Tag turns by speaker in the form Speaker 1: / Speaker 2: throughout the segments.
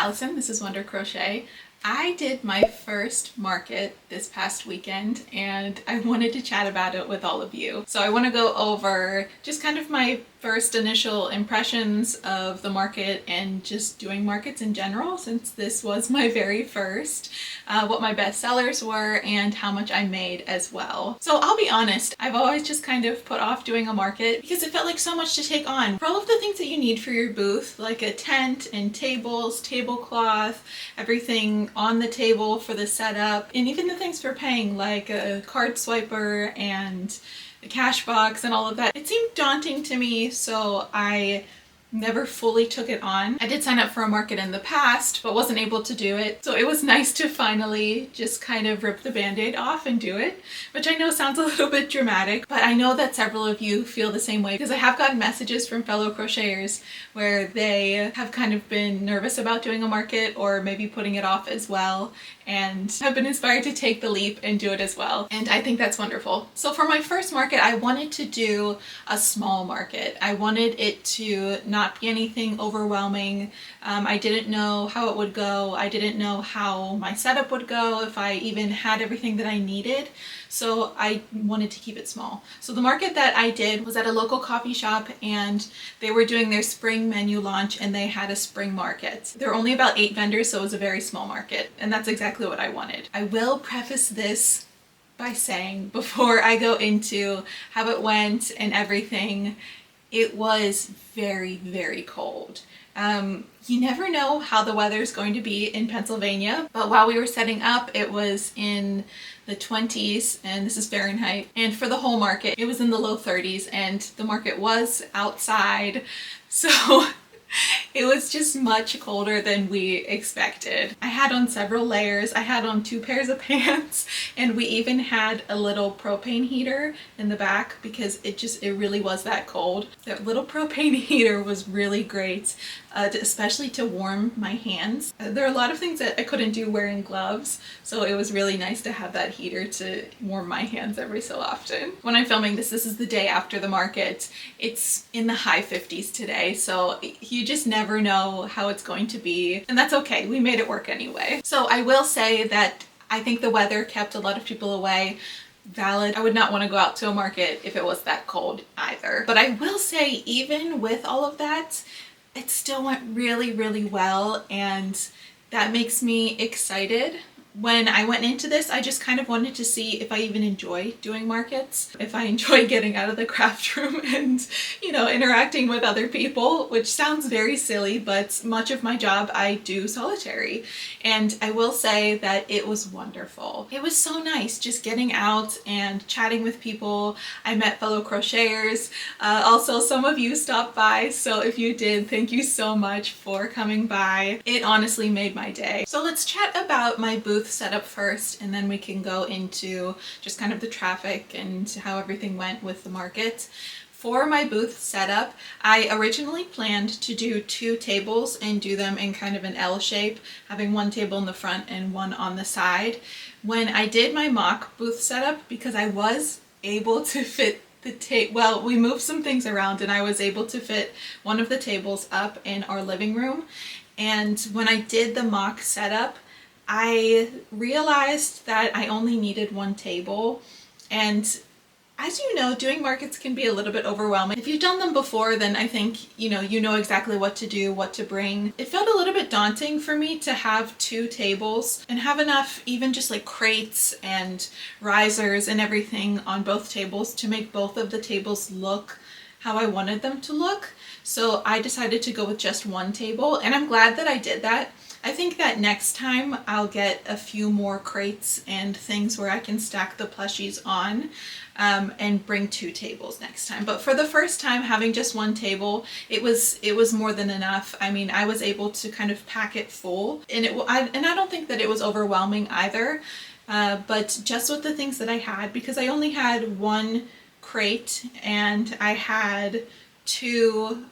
Speaker 1: Allison, this is Wonder Crochet. I did my first market this past weekend and I wanted to chat about it with all of you. So I want to go over just kind of my first initial impressions of the market and just doing markets in general, since this was my very first, what my best sellers were and how much I made as well. So I'll be honest, I've always just kind of put off doing a market because it felt like so much to take on. For all of the things that you need for your booth, like a tent and tables, tablecloth, everything on the table for the setup, and even the things for paying like a card swiper and the cash box and all of that. It seemed daunting to me, so I never fully took it on. I did sign up for a market in the past, but wasn't able to do it. So it was nice to finally just kind of rip the band-aid off and do it, which I know sounds a little bit dramatic, but I know that several of you feel the same way because I have gotten messages from fellow crocheters where they have kind of been nervous about doing a market or maybe putting it off as well, and have been inspired to take the leap and do it as well. And I think that's wonderful. So for my first market, I wanted to do a small market. I wanted it to not be anything overwhelming. I didn't know how it would go. I didn't know how my setup would go, if I even had everything that I needed. So I wanted to keep it small. So the market that I did was at a local coffee shop, and they were doing their spring menu launch and they had a spring market. There were only about 8 vendors, so it was a very small market, and that's exactly what I wanted. I will preface this by saying, before I go into how it went and everything, it was very, very cold. You never know how the weather is going to be in Pennsylvania, but while we were setting up, it was in the 20s, and this is Fahrenheit, and for the whole market it was in the low 30s, and the market was outside, so it was just much colder than we expected. I had on several layers. I had on 2 pairs of pants, and we even had a little propane heater in the back because it really was that cold. That little propane heater was really great, especially to warm my hands. There are a lot of things that I couldn't do wearing gloves, so it was really nice to have that heater to warm my hands every so often. When I'm filming this is the day after the market. It's in the high 50s today, so you just never know how it's going to be, and that's okay. We made it work anyway. So I will say that I think the weather kept a lot of people away. Valid. I would not want to go out to a market if it was that cold either. But I will say, even with all of that, it still went really, really well, and that makes me excited. When I went into this, I just kind of wanted to see if I even enjoy doing markets, if I enjoy getting out of the craft room and, interacting with other people, which sounds very silly, but much of my job I do solitary. And I will say that it was wonderful. It was so nice just getting out and chatting with people. I met fellow crocheters. Also, some of you stopped by, so if you did, thank you so much for coming by. It honestly made my day. So let's chat about my booth setup first, and then we can go into just kind of the traffic and how everything went with the market. For my booth setup, I originally planned to do 2 tables and do them in kind of an L shape, having 1 table in the front and 1 on the side. When I did my mock booth setup, because I was able to fit we moved some things around and I was able to fit one of the tables up in our living room. And when I did the mock setup, I realized that I only needed 1 table, and as you know, doing markets can be a little bit overwhelming. If you've done them before, then I think you know exactly what to do, what to bring. It felt a little bit daunting for me to have 2 tables and have enough, even just like crates and risers and everything on both tables to make both of the tables look how I wanted them to look. So I decided to go with just 1 table, and I'm glad that I did that. I think that next time I'll get a few more crates and things where I can stack the plushies on, and bring 2 tables next time. But for the first time, having just 1 table, it was more than enough. I mean, I was able to kind of pack it full, and I don't think that it was overwhelming either. But just with the things that I had, because I only had 1 crate and I had 2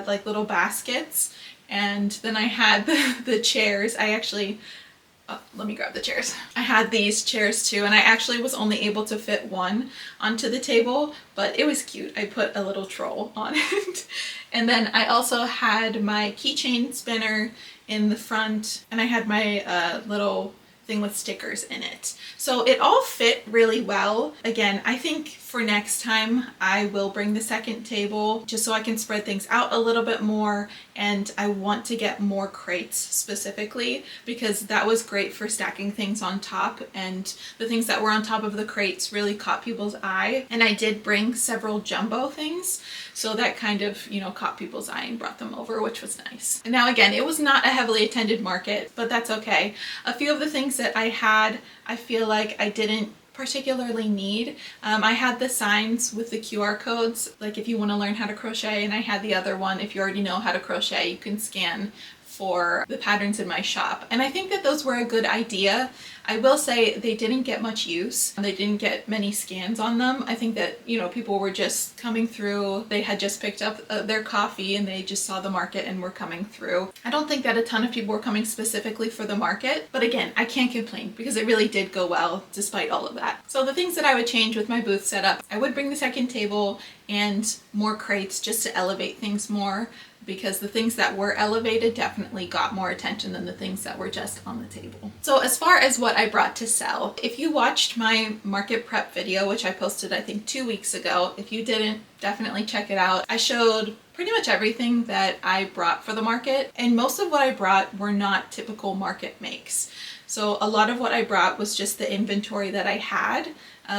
Speaker 1: like little baskets, and then I had the chairs. I actually Oh, let me grab the chairs. I had these chairs too, and I actually was only able to fit one onto the table, but it was cute. I put a little troll on it. And then I also had my keychain spinner in the front, and I had my little thing with stickers in it. So it all fit really well. Again, I think for next time I will bring the second table just so I can spread things out a little bit more, and I want to get more crates specifically because that was great for stacking things on top, and the things that were on top of the crates really caught people's eye. And I did bring several jumbo things, so that kind of, you know, caught people's eye and brought them over, which was nice. And now again, it was not a heavily attended market, but that's okay. A few of the things that I had, I feel like I didn't particularly need. I had the signs with the QR codes, like if you want to learn how to crochet, and I had the other one, if you already know how to crochet, you can scan for the patterns in my shop. And I think that those were a good idea. I will say they didn't get much use. They didn't get many scans on them. I think that, you know, people were just coming through. They had just picked up their coffee and they just saw the market and were coming through. I don't think that a ton of people were coming specifically for the market, but again, I can't complain because it really did go well despite all of that. So the things that I would change with my booth setup, I would bring the second table and more crates just to elevate things more, because the things that were elevated definitely got more attention than the things that were just on the table. So as far as what I brought to sell, if you watched my market prep video, which I posted I think 2 weeks ago, if you didn't, definitely check it out. I showed pretty much everything that I brought for the market, and most of what I brought were not typical market makes. So a lot of what I brought was just the inventory that I had,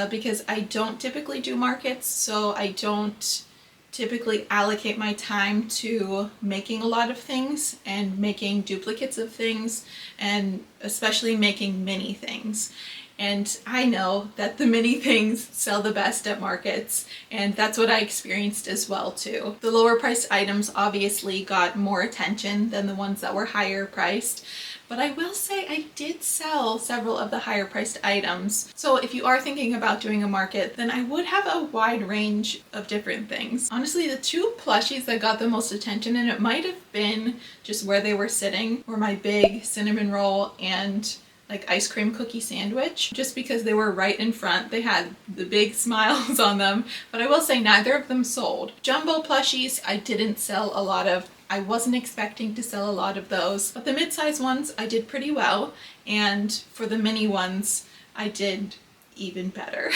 Speaker 1: because I don't typically do markets, so I don't typically allocate my time to making a lot of things and making duplicates of things, and especially making mini things. And I know that the mini things sell the best at markets, and that's what I experienced as well too. The lower priced items obviously got more attention than the ones that were higher priced, but I will say I did sell several of the higher priced items. So if you are thinking about doing a market, then I would have a wide range of different things. Honestly, the two plushies that got the most attention, and it might have been just where they were sitting, were my big cinnamon roll and like ice cream cookie sandwich, just because they were right in front. They had the big smiles on them, but I will say neither of them sold. Jumbo plushies, I didn't sell a lot of. I wasn't expecting to sell a lot of those, but the mid-size ones I did pretty well, and for the mini ones I did even better.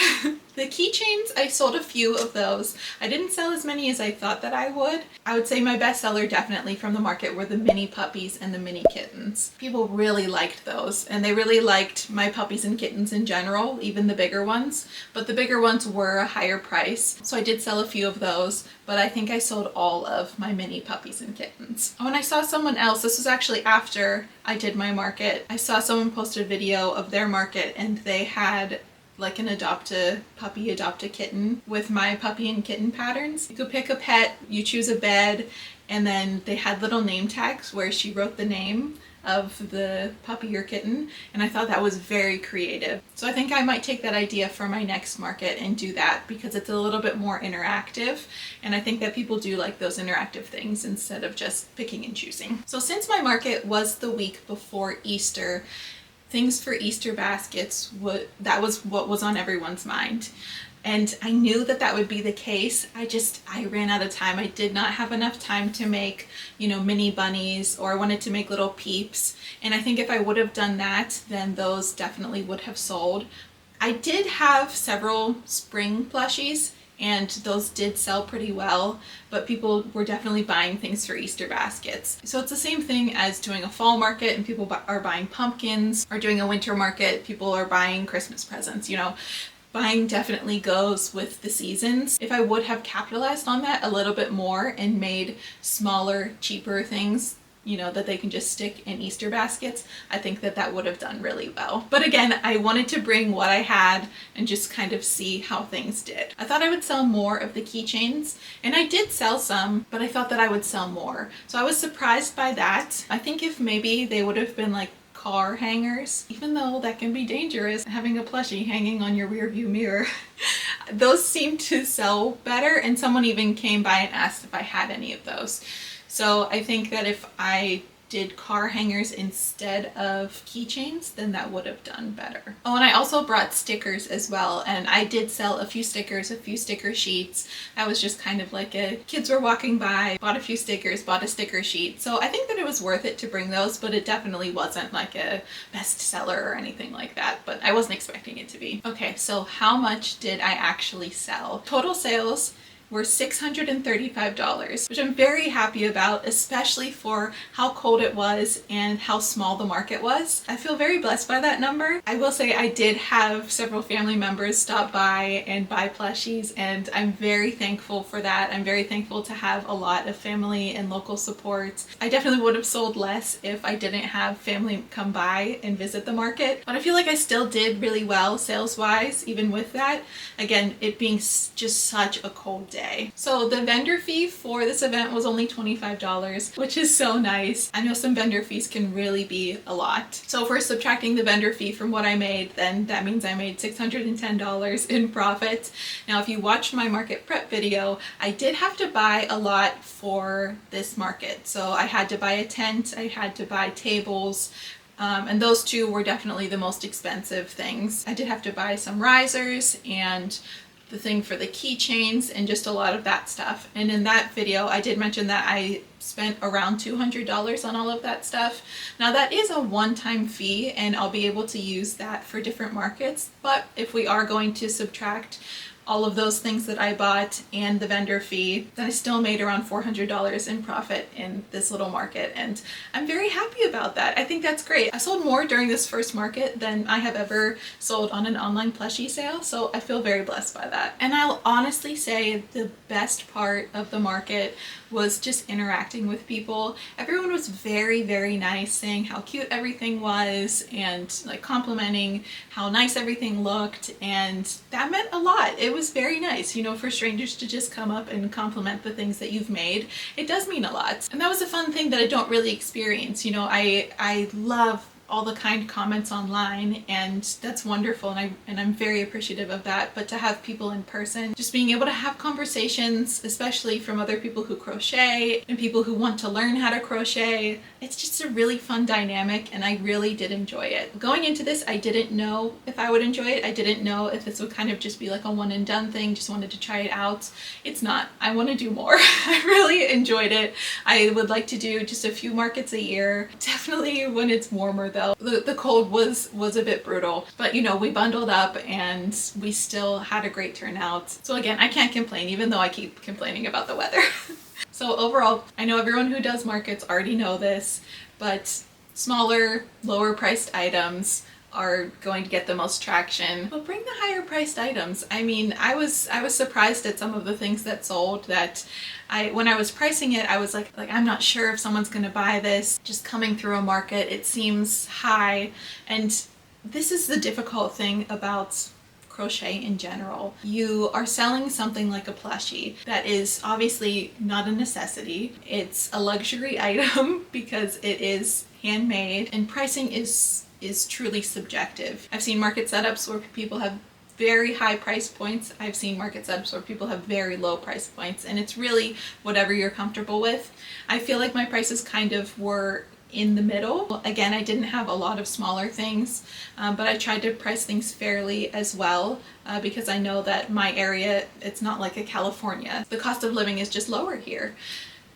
Speaker 1: The keychains, I sold a few of those. I didn't sell as many as I thought that I would. I would say my best seller definitely from the market were the mini puppies and the mini kittens. People really liked those, and they really liked my puppies and kittens in general, even the bigger ones, but the bigger ones were a higher price. So I did sell a few of those, but I think I sold all of my mini puppies and kittens. Oh, and I saw someone else, this was actually after I did my market, I saw someone post a video of their market, and they had like an adopt a puppy, adopt a kitten with my puppy and kitten patterns. You could pick a pet, you choose a bed, and then they had little name tags where she wrote the name of the puppy or kitten, and I thought that was very creative. So I think I might take that idea for my next market and do that, because it's a little bit more interactive, and I think that people do like those interactive things instead of just picking and choosing. So since my market was the week before Easter, things for Easter baskets, that was what was on everyone's mind. And I knew that that would be the case. I ran out of time. I did not have enough time to make, you know, mini bunnies, or I wanted to make little peeps. And I think if I would have done that, then those definitely would have sold. I did have several spring plushies, and those did sell pretty well, but people were definitely buying things for Easter baskets. So it's the same thing as doing a fall market and people are buying pumpkins, or doing a winter market, people are buying Christmas presents, you know. Buying definitely goes with the seasons. If I would have capitalized on that a little bit more and made smaller, cheaper things, you know, that they can just stick in Easter baskets, I think that that would have done really well. But again, I wanted to bring what I had and just kind of see how things did. I thought I would sell more of the keychains, and I did sell some, but I thought that I would sell more. So I was surprised by that. I think if maybe they would have been like car hangers, even though that can be dangerous, having a plushie hanging on your rear view mirror, those seemed to sell better, and someone even came by and asked if I had any of those. So I think that if I did car hangers instead of keychains, then that would have done better. Oh, and I also brought stickers as well, and I did sell a few stickers, a few sticker sheets. That was just kind of like a kids were walking by, bought a few stickers, bought a sticker sheet. So I think that it was worth it to bring those, but it definitely wasn't like a bestseller or anything like that, but I wasn't expecting it to be. Okay, so how much did I actually sell? Total sales were $635, which I'm very happy about, especially for how cold it was and how small the market was. I feel very blessed by that number. I will say I did have several family members stop by and buy plushies, and I'm very thankful for that. I'm very thankful to have a lot of family and local support. I definitely would have sold less if I didn't have family come by and visit the market, but I feel like I still did really well sales-wise, even with that. Again, it being just such a cold day. So the vendor fee for this event was only $25, which is so nice. I know some vendor fees can really be a lot. So if we're subtracting the vendor fee from what I made, then that means I made $610 in profit. Now, if you watched my market prep video, I did have to buy a lot for this market. So I had to buy a tent, I had to buy tables, and those two were definitely the most expensive things. I did have to buy some risers and the thing for the keychains and just a lot of that stuff. And in that video, I did mention that I spent around $200 on all of that stuff. Now that is a one-time fee, and I'll be able to use that for different markets. But if we are going to subtract all of those things that I bought and the vendor fee, then I still made around $400 in profit in this little market, and I'm very happy about that. I think that's great. I sold more during this first market than I have ever sold on an online plushie sale, so I feel very blessed by that. And I'll honestly say the best part of the market was just interacting with people. Everyone was very, very nice, saying how cute everything was and like complimenting how nice everything looked, and that meant a lot. It was very nice, you know, for strangers to just come up and compliment the things that you've made. It does mean a lot. And that was a fun thing that I don't really experience. You know, I love all the kind comments online, and that's wonderful, and I'm very appreciative of that. But to have people in person, just being able to have conversations, especially from other people who crochet and people who want to learn how to crochet, it's just a really fun dynamic, and I really did enjoy it. Going into this, I didn't know if I would enjoy it. I didn't know if this would kind of just be like a one and done thing, just wanted to try it out. It's not. I want to do more. I really enjoyed it. I would like to do just a few markets a year, definitely when it's warmer. The cold was a bit brutal, but you know, we bundled up and we still had a great turnout. So again, I can't complain, even though I keep complaining about the weather. So overall, I know everyone who does markets already know this, but smaller, lower priced items are going to get the most traction, but bring the higher priced items. I mean, I was surprised at some of the things that sold that when I was pricing it, I was like I'm not sure if someone's gonna buy this. Just coming through a market, it seems high, and this is the difficult thing about crochet in general. You are selling something like a plushie that is obviously not a necessity. It's a luxury item because it is handmade, and pricing is truly subjective. I've seen market setups where people have very high price points. I've seen market setups where people have very low price points, and it's really whatever you're comfortable with. I feel like my prices kind of were in the middle. Again, I didn't have a lot of smaller things, but I tried to price things fairly as well, because I know that my area, it's not like a California. The cost of living is just lower here.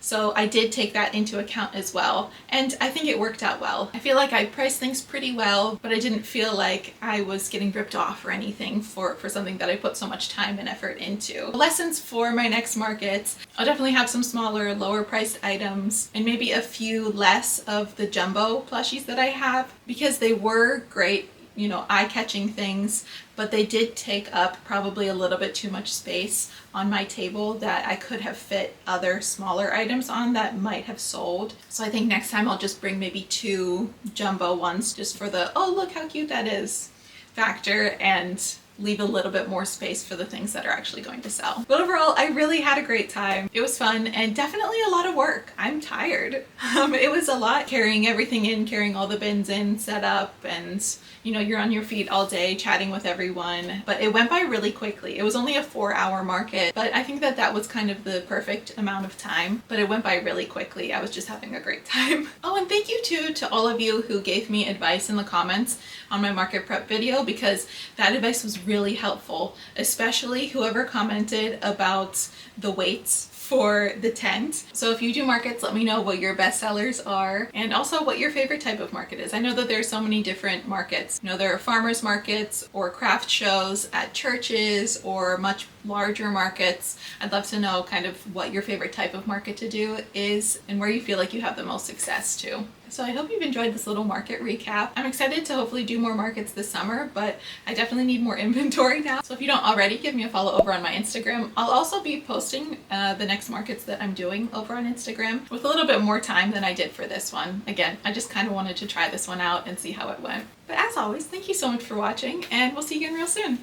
Speaker 1: So I did take that into account as well, and I think it worked out well. I feel like I priced things pretty well, but I didn't feel like I was getting ripped off or anything for something that I put so much time and effort into. Lessons for my next markets: I'll definitely have some smaller, lower priced items, and maybe a few less of the jumbo plushies that I have, because they were great, you know, eye-catching things, but they did take up probably a little bit too much space on my table that I could have fit other smaller items on that might have sold. So I think next time I'll just bring maybe 2 jumbo ones just for the, oh look how cute that is factor, and leave a little bit more space for the things that are actually going to sell. But overall, I really had a great time. It was fun and definitely a lot of work. I'm tired. It was a lot carrying everything in, carrying all the bins in, set up, and you know, you're on your feet all day chatting with everyone, but it went by really quickly. It was only a 4-hour market, but I think that that was kind of the perfect amount of time, but it went by really quickly. I was just having a great time. Oh, and thank you too to all of you who gave me advice in the comments on my market prep video, because that advice was really helpful, especially whoever commented about the weights for the tent. So if you do markets, let me know what your best sellers are and also what your favorite type of market is. I know that there's so many different markets. You know, there are farmers markets or craft shows at churches or much larger markets. I'd love to know kind of what your favorite type of market to do is and where you feel like you have the most success too. So I hope you've enjoyed this little market recap. I'm excited to hopefully do more markets this summer, but I definitely need more inventory now. So if you don't already, give me a follow over on my Instagram. I'll also be posting the next markets that I'm doing over on Instagram with a little bit more time than I did for this one. Again, I just kind of wanted to try this one out and see how it went. But as always, thank you so much for watching, and we'll see you again real soon.